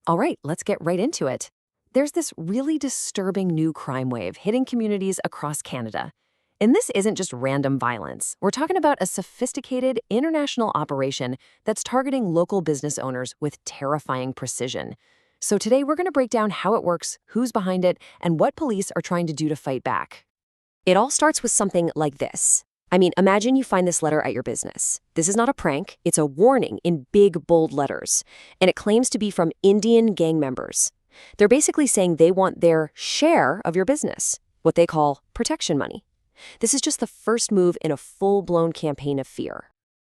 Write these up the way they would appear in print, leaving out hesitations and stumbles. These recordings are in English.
All right, let's get right into it. There's this really disturbing new crime wave hitting communities across Canada. And this isn't just random violence. We're talking about a sophisticated international operation that's targeting local business owners with terrifying precision. So today we're going to break down how it works, who's behind it, and what police are trying to do to fight back. It all starts with something like this. Imagine you find this letter at your business. This is not a prank, it's a warning in big, bold letters. And it claims to be from Indian gang members. They're basically saying they want their share of your business, what they call protection money. This is just the first move in a full-blown campaign of fear.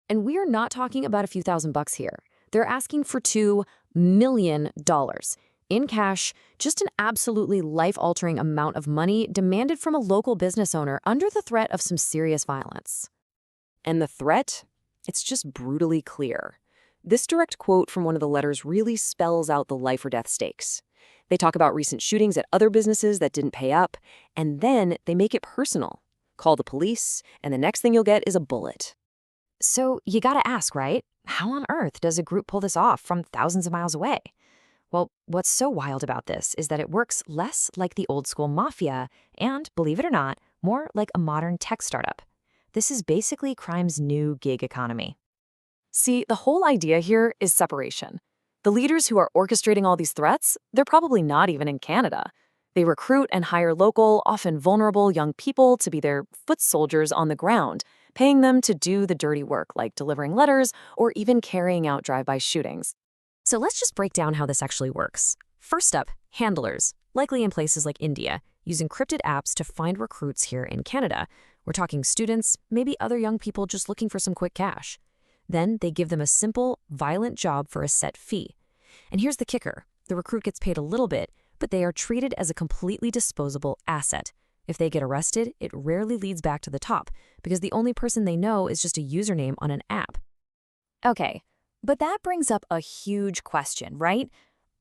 And we're not talking about a few $1,000s here. They're asking for $2 million in cash, just an absolutely life-altering amount of money demanded from a local business owner under the threat of some serious violence. And the threat? It's just brutally clear. This direct quote from one of the letters really spells out the life or death stakes. They talk about recent shootings at other businesses that didn't pay up, and then they make it personal. Call the police, and the next thing you'll get is a bullet. So you gotta ask, right? How on earth does a group pull this off from thousands of miles away? Well, what's so wild about this is that it works less like the old-school mafia and, believe it or not, more like a modern tech startup. This is basically crime's new gig economy. See, the whole idea here is separation. The leaders who are orchestrating all these threats, they're probably not even in Canada. They recruit and hire local, often vulnerable young people to be their foot soldiers on the ground, paying them to do the dirty work like delivering letters or even carrying out drive-by shootings. So let's just break down how this actually works. First up, handlers, likely in places like India, use encrypted apps to find recruits here in Canada. We're talking students, maybe other young people just looking for some quick cash. Then they give them a simple, violent job for a set fee. And here's the kicker. The recruit gets paid a little bit, but they are treated as a completely disposable asset. If they get arrested, it rarely leads back to the top, because the only person they know is just a username on an app. Okay. But that brings up a huge question, right?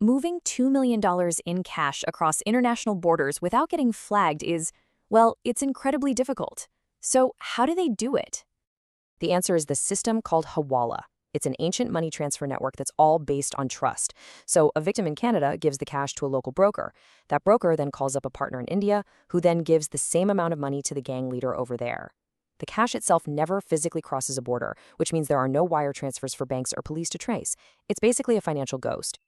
Moving $2 million in cash across international borders without getting flagged is, well, it's incredibly difficult. So how do they do it? The answer is the system called Hawala. It's an ancient money transfer network that's all based on trust. So a victim in Canada gives the cash to a local broker. That broker then calls up a partner in India, who then gives the same amount of money to the gang leader over there. The cash itself never physically crosses a border, which means there are no wire transfers for banks or police to trace. It's basically a financial ghost.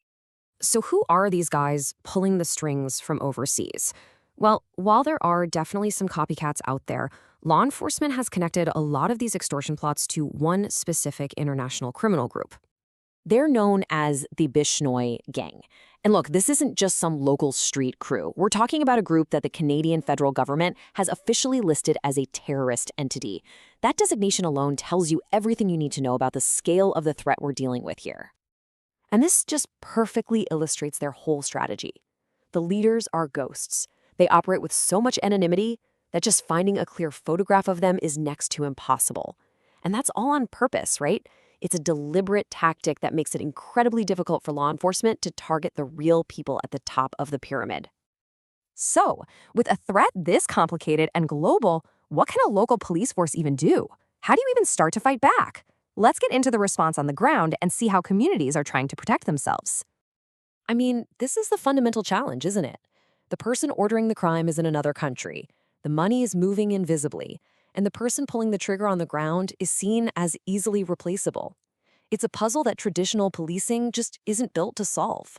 So who are these guys pulling the strings from overseas? Well, while there are definitely some copycats out there, law enforcement has connected a lot of these extortion plots to one specific international criminal group. They're known as the Bishnoi Gang. And look, this isn't just some local street crew. We're talking about a group that the Canadian federal government has officially listed as a terrorist entity. That designation alone tells you everything you need to know about the scale of the threat we're dealing with here. And this just perfectly illustrates their whole strategy. The leaders are ghosts. They operate with so much anonymity that just finding a clear photograph of them is next to impossible. And that's all on purpose, right? It's a deliberate tactic that makes it incredibly difficult for law enforcement to target the real people at the top of the pyramid. So, with a threat this complicated and global, what can a local police force even do? How do you even start to fight back? Let's get into the response on the ground and see how communities are trying to protect themselves. This is the fundamental challenge, isn't it? The person ordering the crime is in another country. The money is moving invisibly. And the person pulling the trigger on the ground is seen as easily replaceable. It's a puzzle that traditional policing just isn't built to solve.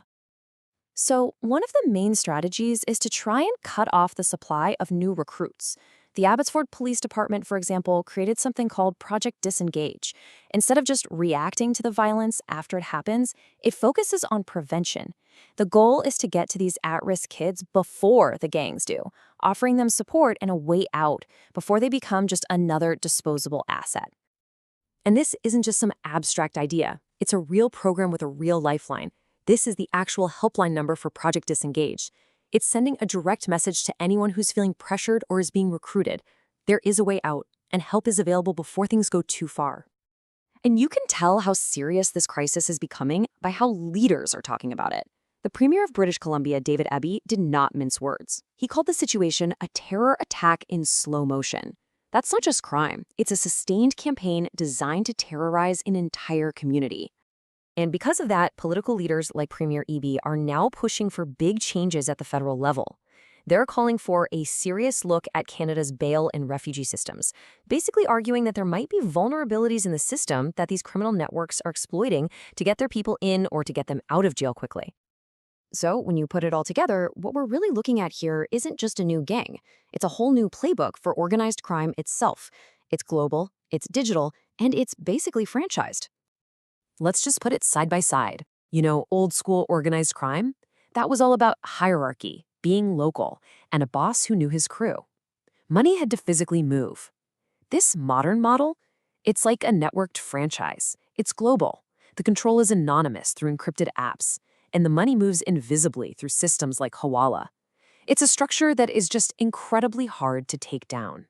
So, one of the main strategies is to try and cut off the supply of new recruits. The Abbotsford Police Department, for example, created something called Project Disengage. Instead of just reacting to the violence after it happens, it focuses on prevention. The goal is to get to these at-risk kids before the gangs do, offering them support and a way out before they become just another disposable asset. And this isn't just some abstract idea. It's a real program with a real lifeline. This is the actual helpline number for Project Disengage. It's sending a direct message to anyone who's feeling pressured or is being recruited. There is a way out, and help is available before things go too far. And you can tell how serious this crisis is becoming by how leaders are talking about it. The Premier of British Columbia, David Eby, did not mince words. He called the situation a terror attack in slow motion. That's not just crime. It's a sustained campaign designed to terrorize an entire community. And because of that, political leaders like Premier Eby are now pushing for big changes at the federal level. They're calling for a serious look at Canada's bail and refugee systems, basically arguing that there might be vulnerabilities in the system that these criminal networks are exploiting to get their people in or to get them out of jail quickly. So, when you put it all together, what we're really looking at here isn't just a new gang. It's a whole new playbook for organized crime itself. It's global, it's digital, and it's basically franchised. Let's just put it side by side. Old school organized crime? That was all about hierarchy, being local, and a boss who knew his crew. Money had to physically move. This modern model? It's like a networked franchise. It's global. The control is anonymous through encrypted apps, and the money moves invisibly through systems like Hawala. It's a structure that is just incredibly hard to take down.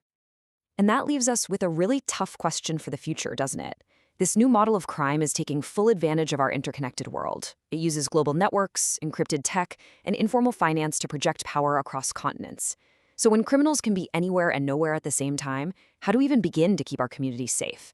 And that leaves us with a really tough question for the future, doesn't it? This new model of crime is taking full advantage of our interconnected world. It uses global networks, encrypted tech, and informal finance to project power across continents. So when criminals can be anywhere and nowhere at the same time, how do we even begin to keep our communities safe?